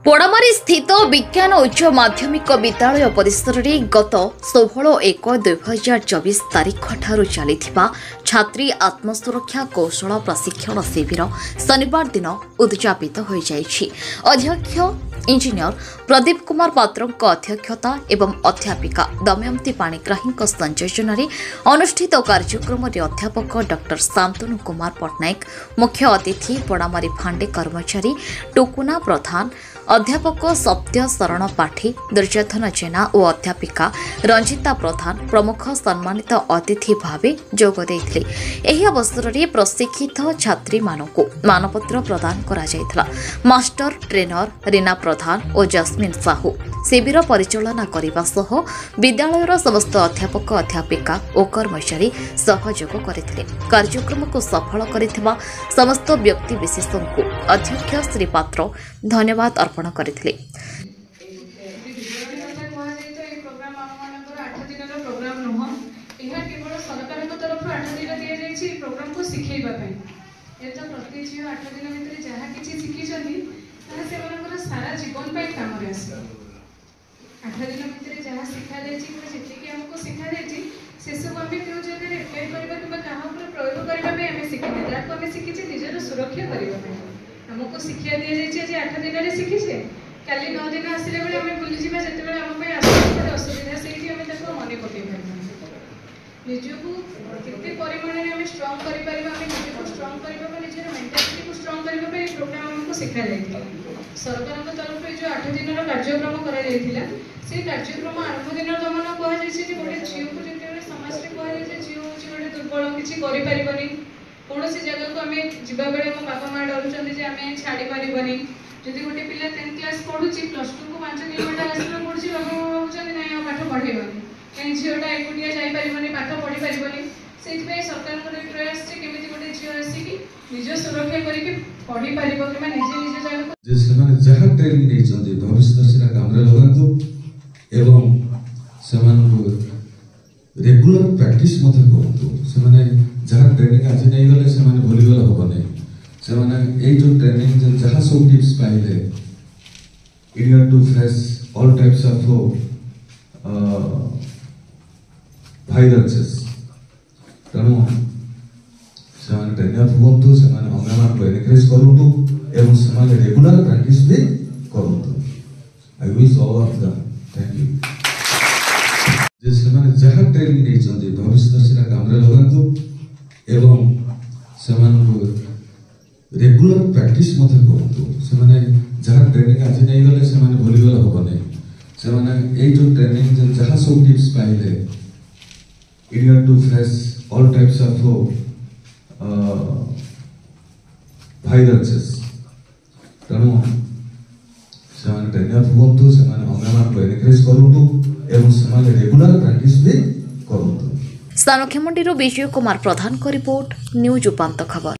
पोड़ामारी स्थित विज्ञान उच्च माध्यमिक विद्यालय परिसर में गत 16/1/2024 तारीख ठारू चली छात्री आत्मसुरक्षा कौशल प्रशिक्षण शिविर शनिवार दिन उद्यापित हो जाइछि। अध्यक्ष इंजीनियर प्रदीप कुमार पात्र अध्यक्षता एवं अध्यापिका दमयंती पाणिग्राही संयोजन अनुष्ठित कार्यक्रम अध्यापक डॉ शांतनु कुमार पट्टनायक, मुख्य अतिथि पोड़ामारी फांडे कर्मचारी टुकुना प्रधान, अध्यापक सत्य शरण पाठी, दुर्योधन जेना और अध्यापिका रंजिता प्रधान प्रमुख सम्मानित अतिथि भावे जोग देथिले। एही अवसर में प्रशिक्षित छात्री मानकु मानपत्र प्रदान करा जायथला। मास्टर ट्रेनर रीना प्रधान और जस्मिन साहू शिविर परिचालना करने सह विद्यालयर समस्त अध्यापक अध्यापिका और कर्मचारी सहयोग करथिले। कार्यक्रम को सफल करिथिबा समस्त व्यक्ति विशेषों को अध्यक्ष श्री पात्र धन्यवाद अर्पण करथिले। सारा जीवन पर काम आस 8 दिन भितर जहाँ शिखा जी आमको शिखा जाए से सब आम क्यों जगह एप्लाई करवा कि प्रयोग करने आम शिखी जहाँ आम शिखीचे निजर सुरक्षा करने आमको शिक्षा दी जाए 8 दिन शिखीचे काली 9 दिन आसला बेले आम भूलीजा जिते आम असुविधा से मन पकई पार निजक केते परिमाण में आम स्ट्रंग कर स्ट्रंग करने निजर मेंटालिटी को स्ट्रंग करने प्रोग्राम आमको शिखा जाए। सरकार तरफ जो 8 दिन कार्यक्रम करा से कार्यक्रम आरंभ दिन दमन कहुई गोटे झील को जो समाज में कहुए झील हूँ गोटे दुर्बल किसी करें कौन जगह को आम जा बेले मो बापा माँ डरुंच आम छाड़ी पारबनी जदि गोटे पिला 10th क्लास पढ़ुँ +2 को 5 किलोमीटर आसला पड़ुची बापा भाई ना पाठ पढ़ेबनी कहीं झीलटा एकुटिया जापरबनी पाठ पढ़ी पारबनी से सरकार प्रयास केमी गोटे झील आसिक निज सुरक्षा करके पढ़ी पार कि निजे निज जगह जहाँ ट्रेनिंग नहीं भविष्य काम लगातु एवं रेगुलर प्रैक्टिस करूँ जहाँ ट्रेनिंग आज नहीं गले से भूलीगले हम नहीं जो ट्रेनिंग जहाँ सब टिप्स पाइले in to face all types of viruses तेणु से ट्रेनर हूँ से अंग एनकरेज करूँ एवं समाज रेगुलर प्रैक्टिस भी करूँ। I wish all of them thank you. जहाँ ट्रेनिंग नहीं भविष्य काम लगातु एवं रेगुलर प्रैक्टिस करूँ जहाँ ट्रेनिंग आज नहीं गले से भूलीगले हम नहीं जो ट्रेनिंग जहाँ सब टिप्स पाइले in to face all types of viruses तेणु से ट्रेनर हूँ से अंग एनकरेज करूँ एवं समाज रेगुलर प्रैक्टिस भी करूँ। स्थानक्षेमंडी विजय कुमार प्रधान को रिपोर्ट न्यूज उपांत खबर।